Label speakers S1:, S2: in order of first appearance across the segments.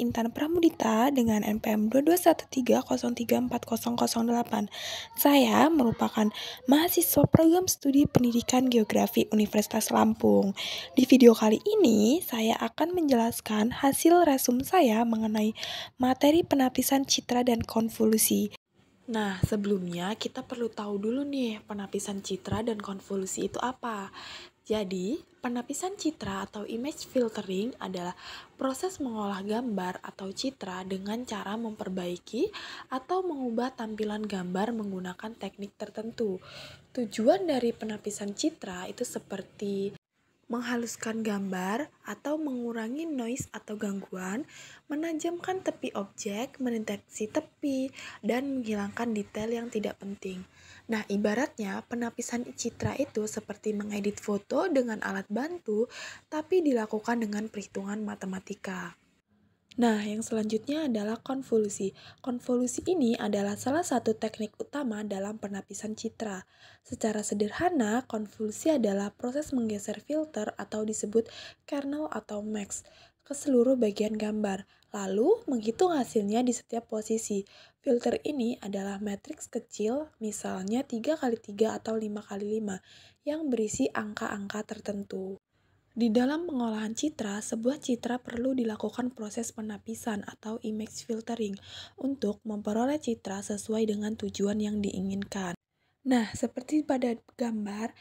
S1: Intan Pramudita dengan NPM 2213034008. Saya merupakan mahasiswa program studi pendidikan geografi Universitas Lampung. Di video kali ini, saya akan menjelaskan hasil resum saya mengenai materi penapisan citra dan konvolusi. Nah, sebelumnya kita perlu tahu dulu nih, penapisan citra dan konvolusi itu apa. Jadi, penapisan citra atau image filtering adalah proses mengolah gambar atau citra dengan cara memperbaiki atau mengubah tampilan gambar menggunakan teknik tertentu. Tujuan dari penapisan citra itu seperti menghaluskan gambar atau mengurangi noise atau gangguan, menajamkan tepi objek, mendeteksi tepi, dan menghilangkan detail yang tidak penting. Nah, ibaratnya penapisan citra itu seperti mengedit foto dengan alat bantu, tapi dilakukan dengan perhitungan matematika. Nah, yang selanjutnya adalah konvolusi. Konvolusi ini adalah salah satu teknik utama dalam penapisan citra. Secara sederhana, konvolusi adalah proses menggeser filter atau disebut kernel atau mask ke seluruh bagian gambar, lalu menghitung hasilnya di setiap posisi. Filter ini adalah matriks kecil, misalnya 3x3 atau 5x5, yang berisi angka-angka tertentu. Di dalam pengolahan citra, sebuah citra perlu dilakukan proses penapisan atau image filtering untuk memperoleh citra sesuai dengan tujuan yang diinginkan. Nah, seperti pada gambar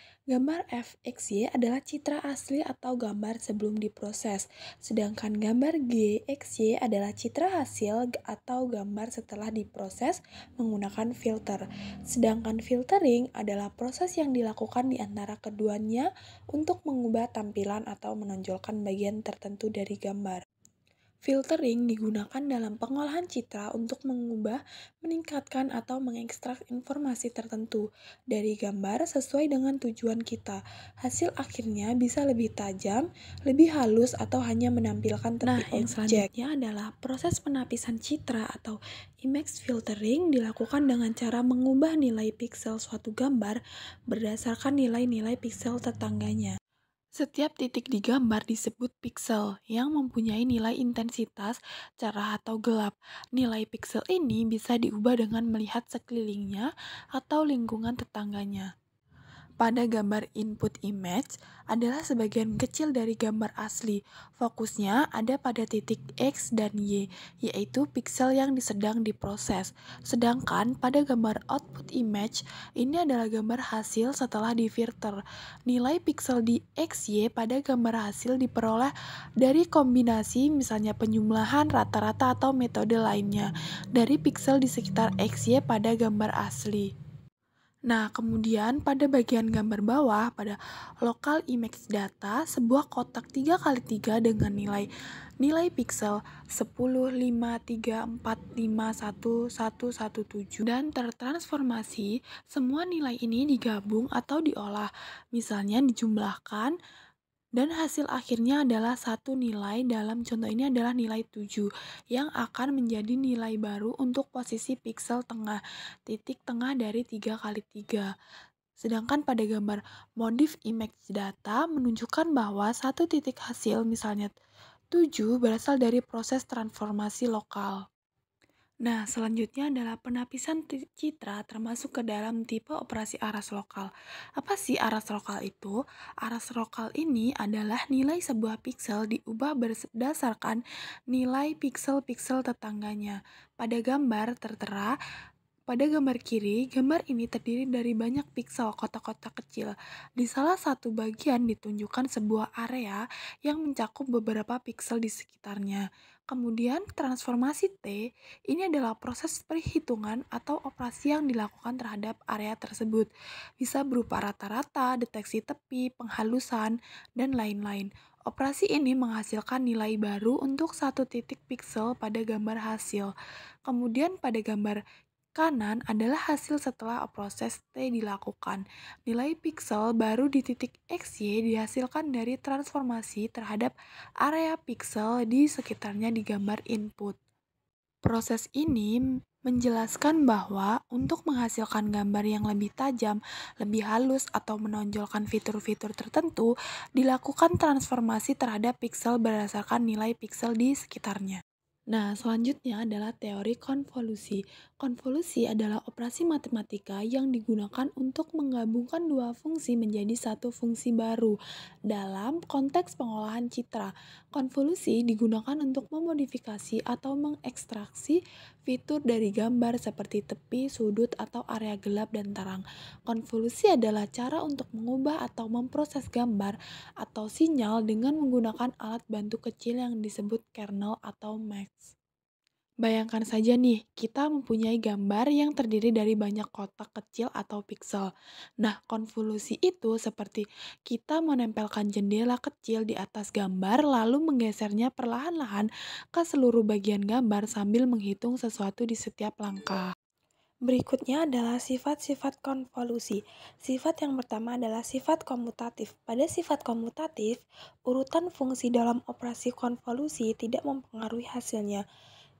S1: fxy adalah citra asli atau gambar sebelum diproses, sedangkan gambar gxy adalah citra hasil atau gambar setelah diproses menggunakan filter. Sedangkan filtering adalah proses yang dilakukan di antara keduanya untuk mengubah tampilan atau menonjolkan bagian tertentu dari gambar. Filtering digunakan dalam pengolahan citra untuk mengubah, meningkatkan, atau mengekstrak informasi tertentu dari gambar sesuai dengan tujuan kita. Hasil akhirnya bisa lebih tajam, lebih halus, atau hanya menampilkan tepi objek. Yang selanjutnya adalah proses penapisan citra atau image filtering dilakukan dengan cara mengubah nilai piksel suatu gambar berdasarkan nilai-nilai piksel tetangganya. Setiap titik di gambar disebut piksel yang mempunyai nilai intensitas, cerah atau gelap. Nilai piksel ini bisa diubah dengan melihat sekelilingnya atau lingkungan tetangganya. Pada gambar input image adalah sebagian kecil dari gambar asli. Fokusnya ada pada titik X dan Y, yaitu piksel yang sedang diproses. Sedangkan pada gambar output image, ini adalah gambar hasil setelah difilter. Nilai piksel di XY pada gambar hasil diperoleh dari kombinasi misalnya penjumlahan, rata-rata, atau metode lainnya dari piksel di sekitar XY pada gambar asli. Nah, kemudian pada bagian gambar bawah, pada local image data, sebuah kotak 3x3 dengan nilai piksel 10, 5, 3, 4, 5, 1, 1, 1, 7, dan tertransformasi. Semua nilai ini digabung atau diolah, misalnya dijumlahkan, dan hasil akhirnya adalah satu nilai. Dalam contoh ini adalah nilai 7 yang akan menjadi nilai baru untuk posisi piksel tengah, titik tengah dari 3x3. Sedangkan pada gambar modif image data menunjukkan bahwa satu titik hasil misalnya 7 berasal dari proses transformasi lokal. Nah, selanjutnya adalah penapisan citra termasuk ke dalam tipe operasi aras lokal. Apa sih aras lokal itu? Aras lokal ini adalah nilai sebuah piksel diubah berdasarkan nilai piksel-piksel tetangganya. Pada gambar tertera, pada gambar kiri, gambar ini terdiri dari banyak piksel kotak-kotak kecil. Di salah satu bagian ditunjukkan sebuah area yang mencakup beberapa piksel di sekitarnya. Kemudian transformasi T, ini adalah proses perhitungan atau operasi yang dilakukan terhadap area tersebut. Bisa berupa rata-rata, deteksi tepi, penghalusan, dan lain-lain. Operasi ini menghasilkan nilai baru untuk satu titik piksel pada gambar hasil. Kemudian pada gambar kanan adalah hasil setelah proses T dilakukan. Nilai piksel baru di titik XY dihasilkan dari transformasi terhadap area piksel di sekitarnya di gambar input. Proses ini menjelaskan bahwa untuk menghasilkan gambar yang lebih tajam, lebih halus, atau menonjolkan fitur-fitur tertentu, dilakukan transformasi terhadap piksel berdasarkan nilai piksel di sekitarnya.
S2: Nah, selanjutnya adalah teori konvolusi. Konvolusi adalah operasi matematika yang digunakan untuk menggabungkan dua fungsi menjadi satu fungsi baru. Dalam konteks pengolahan citra, konvolusi digunakan untuk memodifikasi atau mengekstraksi fitur dari gambar seperti tepi, sudut, atau area gelap dan terang. Konvolusi adalah cara untuk mengubah atau memproses gambar atau sinyal dengan menggunakan alat bantu kecil yang disebut kernel atau max. Bayangkan saja nih, kita mempunyai gambar yang terdiri dari banyak kotak kecil atau piksel. Nah, konvolusi itu seperti kita menempelkan jendela kecil di atas gambar lalu menggesernya perlahan-lahan ke seluruh bagian gambar sambil menghitung sesuatu di setiap langkah.
S1: Berikutnya adalah sifat-sifat konvolusi. Sifat yang pertama adalah sifat komutatif. Pada sifat komutatif, urutan fungsi dalam operasi konvolusi tidak mempengaruhi hasilnya.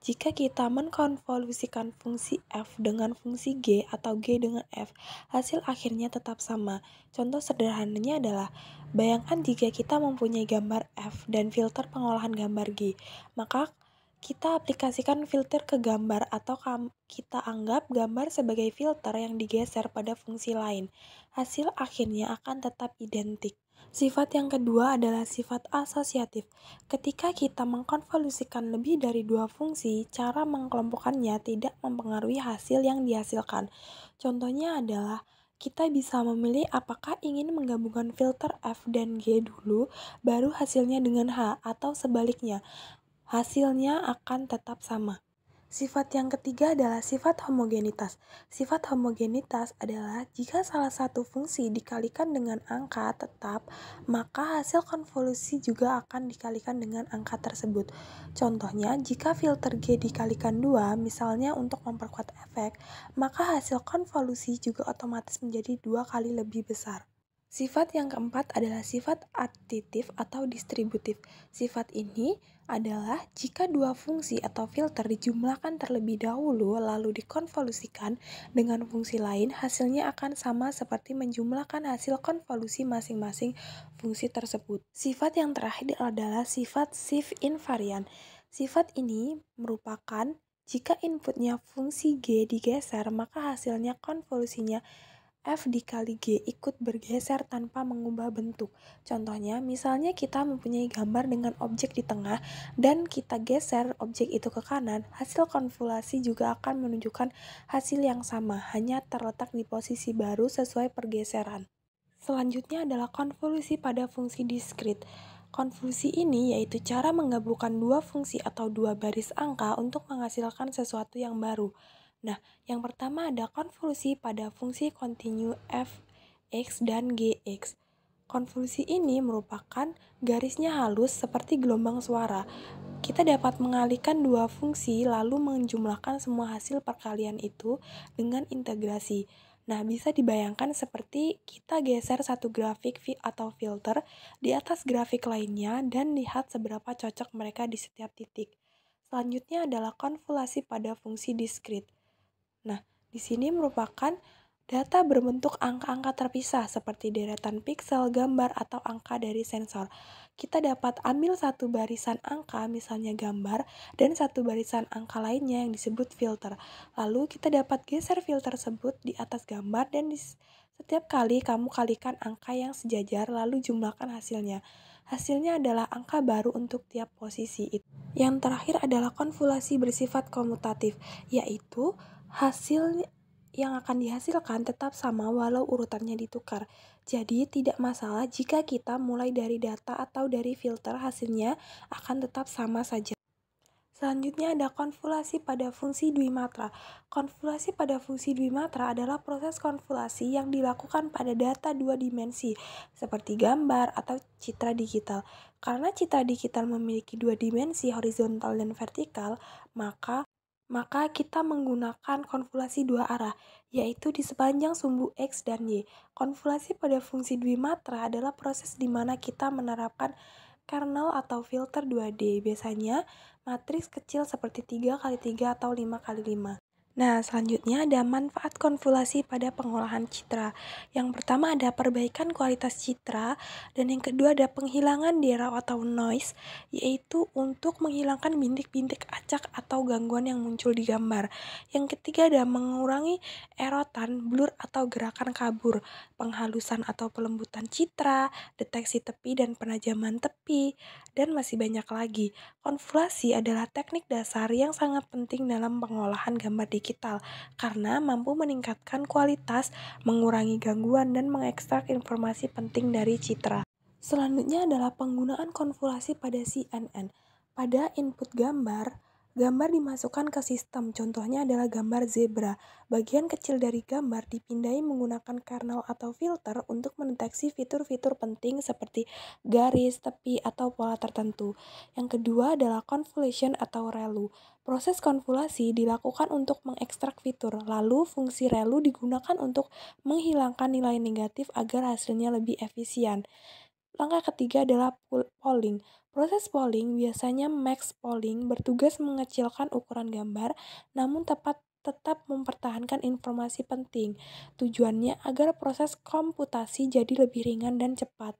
S1: Jika kita mengkonvolusikan fungsi f dengan fungsi g atau g dengan f, hasil akhirnya tetap sama. Contoh sederhananya adalah, bayangkan jika kita mempunyai gambar f dan filter pengolahan gambar g, maka kita aplikasikan filter ke gambar atau kita anggap gambar sebagai filter yang digeser pada fungsi lain. Hasil akhirnya akan tetap identik. Sifat yang kedua adalah sifat asosiatif. Ketika kita mengkonvolusikan lebih dari dua fungsi, cara mengelompokkannya tidak mempengaruhi hasil yang dihasilkan. Contohnya adalah, kita bisa memilih apakah ingin menggabungkan filter F dan G dulu, baru hasilnya dengan H, atau sebaliknya. Hasilnya akan tetap sama. Sifat yang ketiga adalah sifat homogenitas. Sifat homogenitas adalah jika salah satu fungsi dikalikan dengan angka tetap, maka hasil konvolusi juga akan dikalikan dengan angka tersebut. Contohnya, jika filter G dikalikan 2, misalnya untuk memperkuat efek, maka hasil konvolusi juga otomatis menjadi 2 kali lebih besar. Sifat yang keempat adalah sifat aditif atau distributif. Sifat ini adalah jika dua fungsi atau filter dijumlahkan terlebih dahulu lalu dikonvolusikan dengan fungsi lain, hasilnya akan sama seperti menjumlahkan hasil konvolusi masing-masing fungsi tersebut. Sifat yang terakhir adalah sifat shift invariant. Sifat ini merupakan jika inputnya fungsi G digeser, maka hasilnya konvolusinya F dikali G ikut bergeser tanpa mengubah bentuk. Contohnya, misalnya kita mempunyai gambar dengan objek di tengah dan kita geser objek itu ke kanan, hasil konvolasi juga akan menunjukkan hasil yang sama, hanya terletak di posisi baru sesuai pergeseran. Selanjutnya adalah konvolusi pada fungsi diskrit. Konvolusi ini yaitu cara menggabungkan dua fungsi atau dua baris angka untuk menghasilkan sesuatu yang baru. Nah, yang pertama ada konvolusi pada fungsi kontinu f, x, dan gx. Konvolusi ini merupakan garisnya halus seperti gelombang suara. Kita dapat mengalihkan dua fungsi lalu menjumlahkan semua hasil perkalian itu dengan integrasi. Nah, bisa dibayangkan seperti kita geser satu grafik atau filter di atas grafik lainnya dan lihat seberapa cocok mereka di setiap titik. Selanjutnya adalah konvolasi pada fungsi diskrit. Nah, di sini merupakan data berbentuk angka-angka terpisah seperti deretan piksel, gambar, atau angka dari sensor. Kita dapat ambil satu barisan angka, misalnya gambar, dan satu barisan angka lainnya yang disebut filter. Lalu kita dapat geser filter tersebut di atas gambar dan setiap kali kamu kalikan angka yang sejajar lalu jumlahkan hasilnya. Hasilnya adalah angka baru untuk tiap posisi itu. Yang terakhir adalah konvolasi bersifat komutatif, yaitu hasil yang akan dihasilkan tetap sama walau urutannya ditukar. Jadi tidak masalah jika kita mulai dari data atau dari filter, hasilnya akan tetap sama saja. Selanjutnya ada konvolasi pada fungsi dwimatra. Konvolasi pada fungsi dwimatra adalah proses konvolasi yang dilakukan pada data dua dimensi, seperti gambar atau citra digital. Karena citra digital memiliki dua dimensi horizontal dan vertikal, maka kita menggunakan konvolasi dua arah, yaitu di sepanjang sumbu X dan Y. Konvolasi pada fungsi dwimatra adalah proses di mana kita menerapkan kernel atau filter 2D, biasanya matriks kecil seperti 3x3 atau 5x5. Nah, selanjutnya ada manfaat konvolasi pada pengolahan citra. Yang pertama ada perbaikan kualitas citra, dan yang kedua ada penghilangan derau atau noise, yaitu untuk menghilangkan bintik-bintik acak atau gangguan yang muncul di gambar. Yang ketiga ada mengurangi erotan, blur atau gerakan kabur, penghalusan atau pelembutan citra, deteksi tepi dan penajaman tepi, dan masih banyak lagi. Konvolasi adalah teknik dasar yang sangat penting dalam pengolahan gambar digital karena mampu meningkatkan kualitas, mengurangi gangguan, dan mengekstrak informasi penting dari citra. Selanjutnya adalah penggunaan konvolasi pada CNN. Pada input gambar, gambar dimasukkan ke sistem, contohnya adalah gambar zebra. Bagian kecil dari gambar dipindai menggunakan kernel atau filter untuk mendeteksi fitur-fitur penting seperti garis, tepi, atau pola tertentu. Yang kedua adalah convolution atau ReLU. Proses konvolasi dilakukan untuk mengekstrak fitur, lalu fungsi ReLU digunakan untuk menghilangkan nilai negatif agar hasilnya lebih efisien. Langkah ketiga adalah polling. Proses polling, biasanya max polling, bertugas mengecilkan ukuran gambar, namun tetap mempertahankan informasi penting. Tujuannya agar proses komputasi jadi lebih ringan dan cepat.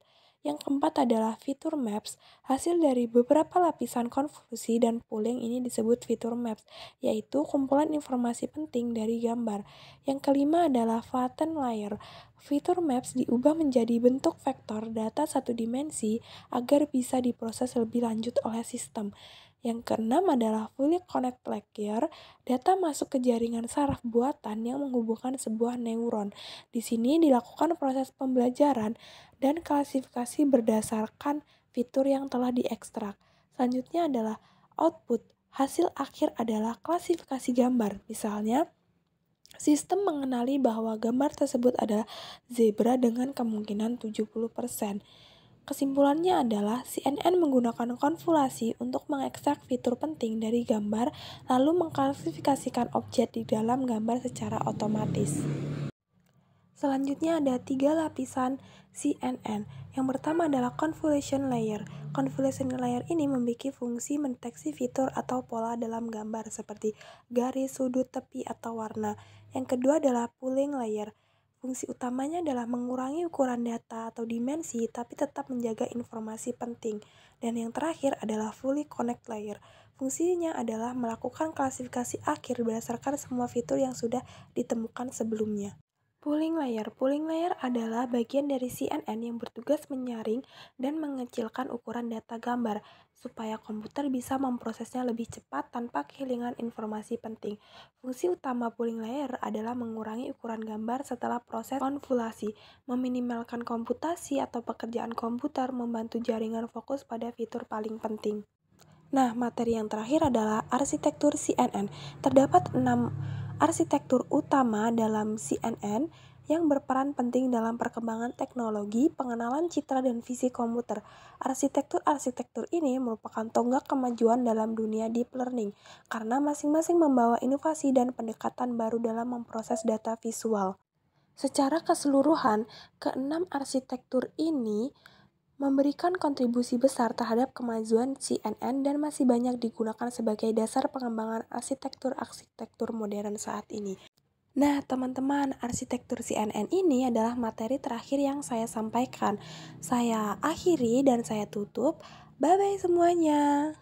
S1: Yang keempat adalah fitur maps. Hasil dari beberapa lapisan konvolusi dan polling ini disebut fitur maps, yaitu kumpulan informasi penting dari gambar. Yang kelima adalah flatten layer. Fitur maps diubah menjadi bentuk vektor data satu dimensi agar bisa diproses lebih lanjut oleh sistem. Yang keenam adalah fully connect layer. Data masuk ke jaringan saraf buatan yang menghubungkan sebuah neuron. Di sini dilakukan proses pembelajaran dan klasifikasi berdasarkan fitur yang telah diekstrak. Selanjutnya adalah output. Hasil akhir adalah klasifikasi gambar. Misalnya, sistem mengenali bahwa gambar tersebut adalah zebra dengan kemungkinan 70%. Kesimpulannya adalah CNN menggunakan konvolasi untuk mengekstrak fitur penting dari gambar lalu mengklasifikasikan objek di dalam gambar secara otomatis. Selanjutnya ada 3 lapisan CNN. Yang pertama adalah convolution layer. Convolution layer ini memiliki fungsi mendeteksi fitur atau pola dalam gambar seperti garis, sudut, tepi, atau warna. Yang kedua adalah pooling layer. Fungsi utamanya adalah mengurangi ukuran data atau dimensi tapi tetap menjaga informasi penting. Dan yang terakhir adalah fully connect layer. Fungsinya adalah melakukan klasifikasi akhir berdasarkan semua fitur yang sudah ditemukan sebelumnya. Pooling layer adalah bagian dari CNN yang bertugas menyaring dan mengecilkan ukuran data gambar supaya komputer bisa memprosesnya lebih cepat tanpa kehilangan informasi penting. Fungsi utama pooling layer adalah mengurangi ukuran gambar setelah proses konvolasi, meminimalkan komputasi atau pekerjaan komputer, membantu jaringan fokus pada fitur paling penting. Nah, materi yang terakhir adalah arsitektur CNN. Terdapat 6 arsitektur utama dalam CNN yang berperan penting dalam perkembangan teknologi, pengenalan citra, dan visi komputer. Arsitektur-arsitektur ini merupakan tonggak kemajuan dalam dunia deep learning karena masing-masing membawa inovasi dan pendekatan baru dalam memproses data visual. Secara keseluruhan, keenam arsitektur ini memberikan kontribusi besar terhadap kemajuan CNN dan masih banyak digunakan sebagai dasar pengembangan arsitektur-arsitektur modern saat ini. Nah, teman-teman, arsitektur CNN ini adalah materi terakhir yang saya sampaikan. Saya akhiri dan saya tutup. Bye-bye semuanya.